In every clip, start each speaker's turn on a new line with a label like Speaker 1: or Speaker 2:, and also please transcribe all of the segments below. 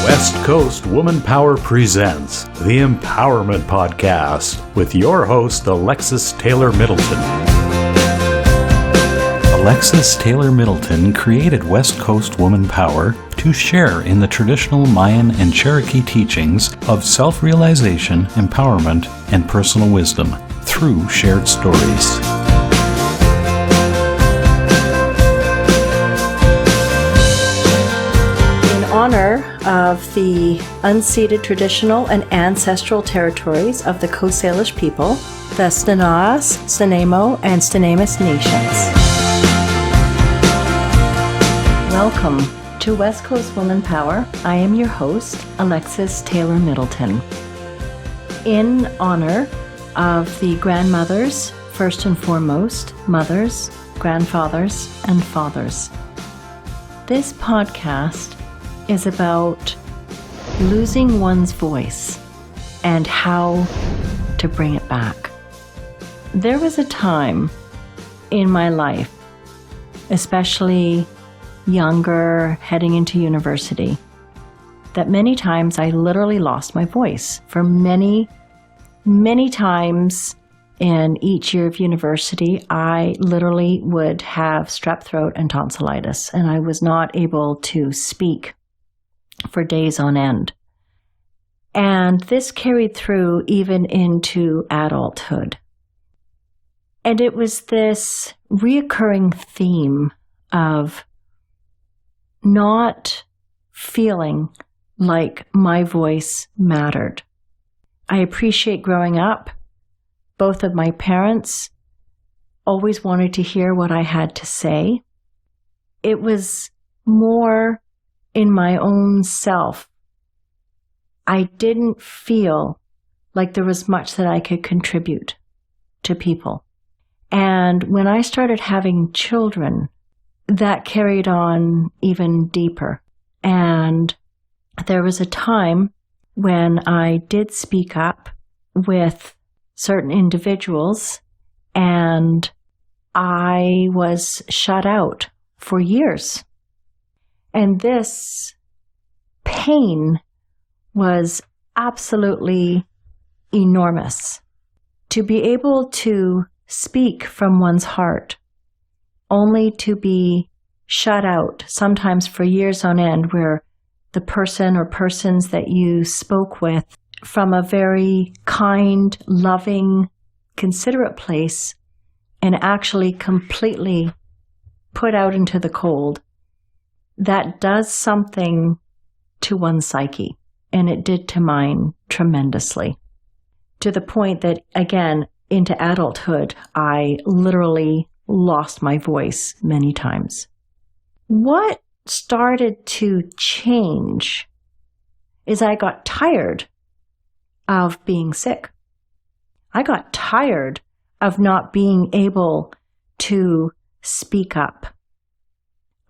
Speaker 1: West Coast Woman Power presents the Empowerment Podcast with your host, Alexis Taylor Middleton. Alexis Taylor Middleton created West Coast Woman Power to share in the traditional Mayan and Cherokee teachings of self-realization, empowerment, and personal wisdom through shared stories.
Speaker 2: In honor of the unceded traditional and ancestral territories of the Coast Salish people, the Stanaas, Stanemo, and Stanemus nations. Welcome to West Coast Woman Power. I am your host, Alexis Taylor Middleton. In honor of the grandmothers, first and foremost, mothers, grandfathers, and fathers. This podcast is about losing one's voice and how to bring it back. There was a time in my life, especially younger, heading into university, that many times I literally lost my voice. For many times in each year of university, I literally would have strep throat and tonsillitis, and I was not able to speak for days on end. And this carried through even into adulthood. And it was this reoccurring theme of not feeling like my voice mattered. I appreciate growing up. Both of my parents always wanted to hear what I had to say. It was more in my own self. I didn't feel like there was much that I could contribute to people. And when I started having children, that carried on even deeper. And there was a time when I did speak up with certain individuals, and I was shut out for years. And this pain was absolutely enormous. To be able to speak from one's heart, only to be shut out, sometimes for years on end, where the person or persons that you spoke with from a very kind, loving, considerate place, and actually completely put out into the cold, that does something to one's psyche. And it did to mine tremendously. To the point that, again, into adulthood, I literally lost my voice many times. What started to change is I got tired of being sick. I got tired of not being able to speak up.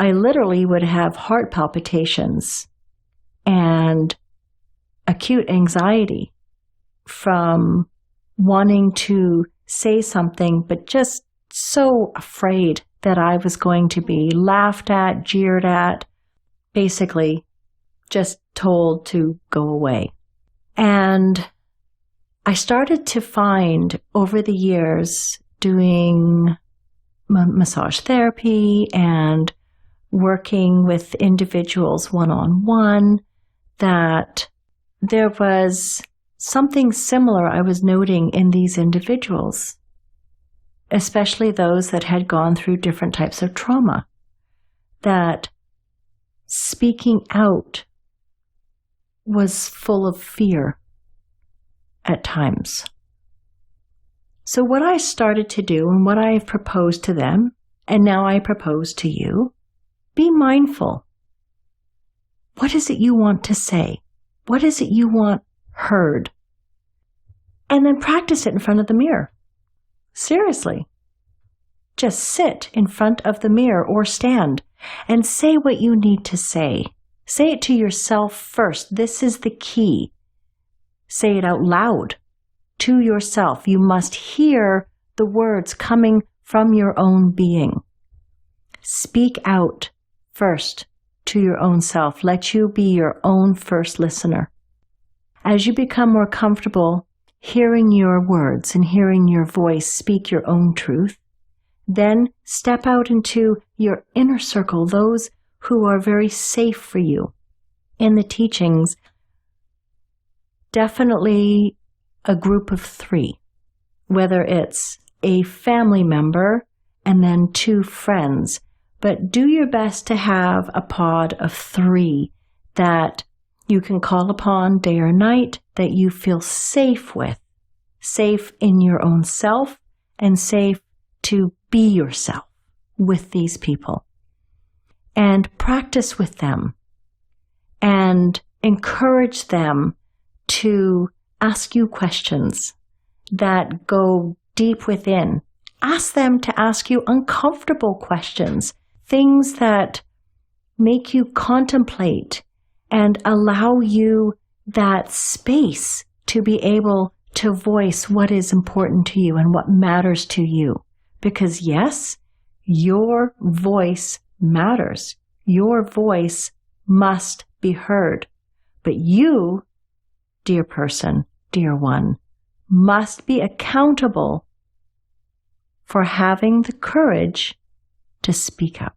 Speaker 2: I literally would have heart palpitations and acute anxiety from wanting to say something, but just so afraid that I was going to be laughed at, jeered at, basically just told to go away. And I started to find over the years doing massage therapy and working with individuals one-on-one that there was something similar I was noting in these individuals, especially those that had gone through different types of trauma, that speaking out was full of fear at times. So what I started to do, and what I have proposed to them, and now I propose to you, be mindful. What is it you want to say? What is it you want heard? And then practice it in front of the mirror. Seriously. Just sit in front of the mirror or stand and say what you need to say. Say it to yourself first. This is the key. Say it out loud to yourself. You must hear the words coming from your own being. Speak out first to your own self. Let you be your own first listener. As you become more comfortable hearing your words and hearing your voice speak your own truth, then step out into your inner circle, those who are very safe for you. In the teachings, definitely a group of 3, whether it's a family member and then 2 friends. But do your best to have a pod of 3 that you can call upon day or night, that you feel safe with, safe in your own self and safe to be yourself with these people. And practice with them and encourage them to ask you questions that go deep within. Ask them to ask you uncomfortable questions, things that make you contemplate and allow you that space to be able to voice what is important to you and what matters to you. Because yes, your voice matters. Your voice must be heard. But you, dear person, dear one, must be accountable for having the courage to speak up.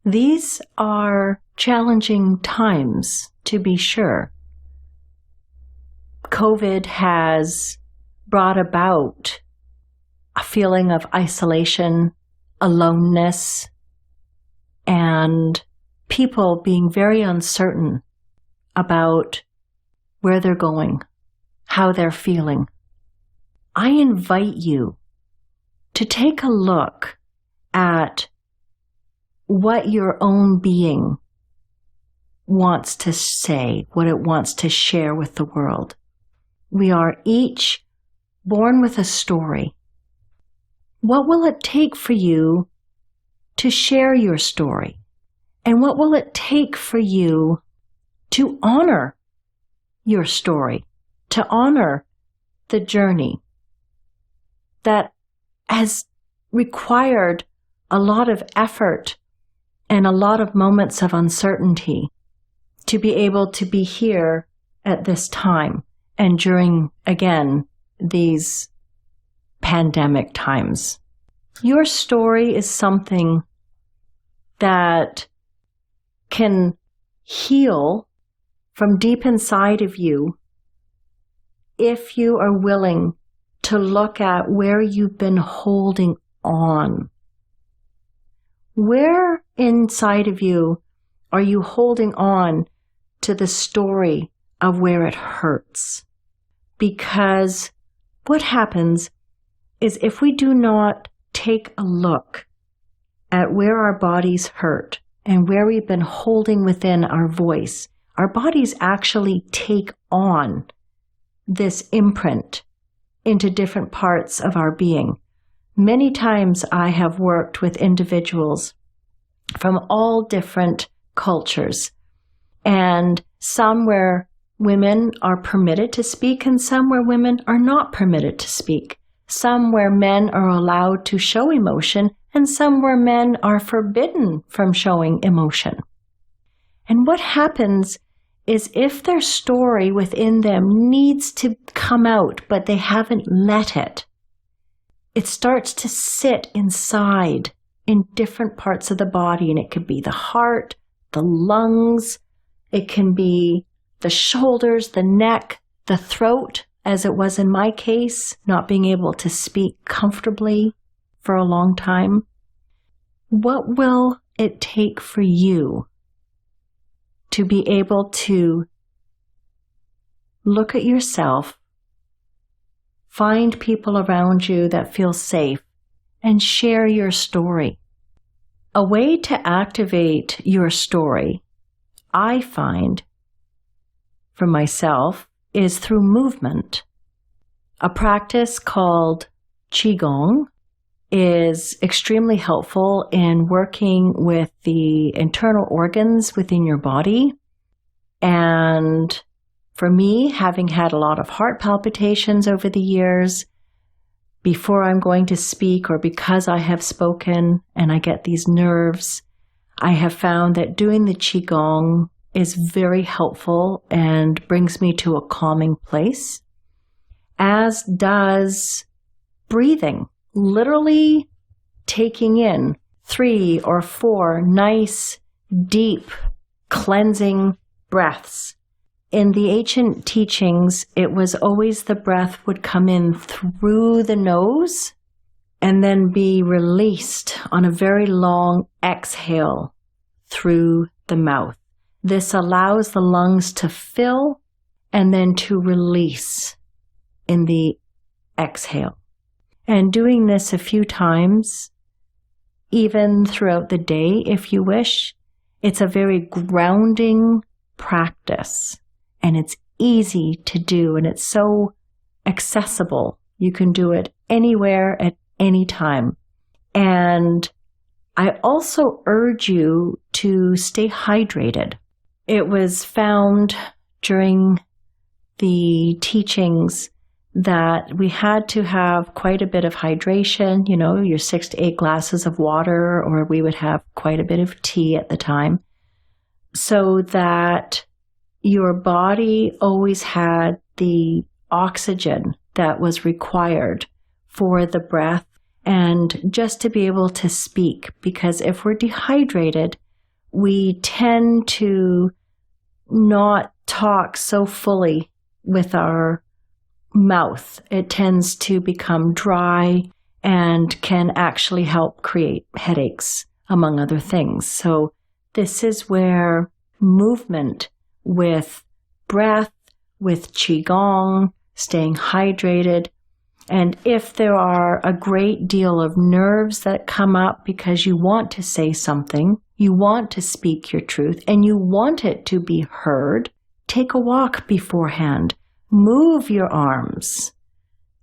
Speaker 2: These are challenging times, to be sure. COVID has brought about a feeling of isolation, aloneness, and people being very uncertain about where they're going, how they're feeling. I invite you to take a look at what your own being wants to say, what it wants to share with the world. We are each born with a story. What will it take for you to share your story? And what will it take for you to honor your story, to honor the journey that has required a lot of effort and a lot of moments of uncertainty to be able to be here at this time and during, again, these pandemic times? Your story is something that can heal from deep inside of you if you are willing to look at where you've been holding on. Where inside of you are you holding on to the story of where it hurts? Because what happens is if we do not take a look at where our bodies hurt and where we've been holding within our voice, our bodies actually take on this imprint into different parts of our being. Many times I have worked with individuals from all different cultures, and some where women are permitted to speak and some where women are not permitted to speak. Some where men are allowed to show emotion and some where men are forbidden from showing emotion. And what happens is if their story within them needs to come out, but they haven't let it, it starts to sit inside in different parts of the body. And it could be the heart, the lungs, it can be the shoulders, the neck, the throat, as it was in my case, not being able to speak comfortably for a long time. What will it take for you to be able to look at yourself, find people around you that feel safe, and share your story? A way to activate your story, I find, for myself, is through movement. A practice called Qigong is extremely helpful in working with the internal organs within your body. And for me, having had a lot of heart palpitations over the years, before I'm going to speak or because I have spoken and I get these nerves, I have found that doing the Qigong is very helpful and brings me to a calming place, as does breathing, literally taking in 3 or 4 nice, deep, cleansing breaths. In the ancient teachings, it was always the breath would come in through the nose and then be released on a very long exhale through the mouth. This allows the lungs to fill and then to release in the exhale. And doing this a few times, even throughout the day, if you wish, it's a very grounding practice. And it's easy to do, and it's so accessible. You can do it anywhere at any time. And I also urge you to stay hydrated. It was found during the teachings that we had to have quite a bit of hydration, your 6 to 8 glasses of water, or we would have quite a bit of tea at the time, so that your body always had the oxygen that was required for the breath and just to be able to speak. Because if we're dehydrated, we tend to not talk so fully with our mouth. It tends to become dry and can actually help create headaches, among other things. So this is where movement with breath, with Qigong, staying hydrated. And if there are a great deal of nerves that come up because you want to say something, you want to speak your truth, and you want it to be heard, take a walk beforehand. Move your arms,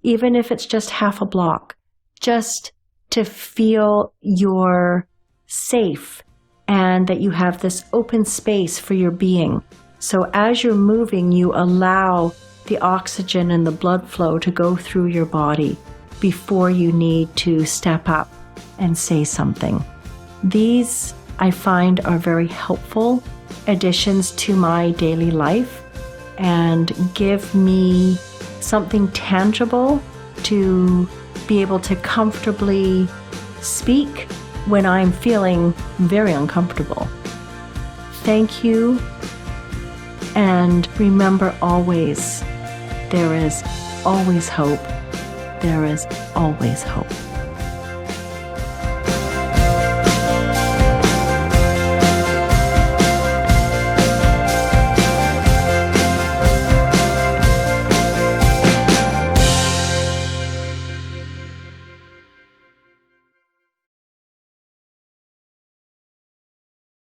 Speaker 2: even if it's just half a block, just to feel you're safe and that you have this open space for your being. So as you're moving, you allow the oxygen and the blood flow to go through your body before you need to step up and say something. These, I find, are very helpful additions to my daily life and give me something tangible to be able to comfortably speak when I'm feeling very uncomfortable. Thank you. And remember always, there is always hope. There is always hope.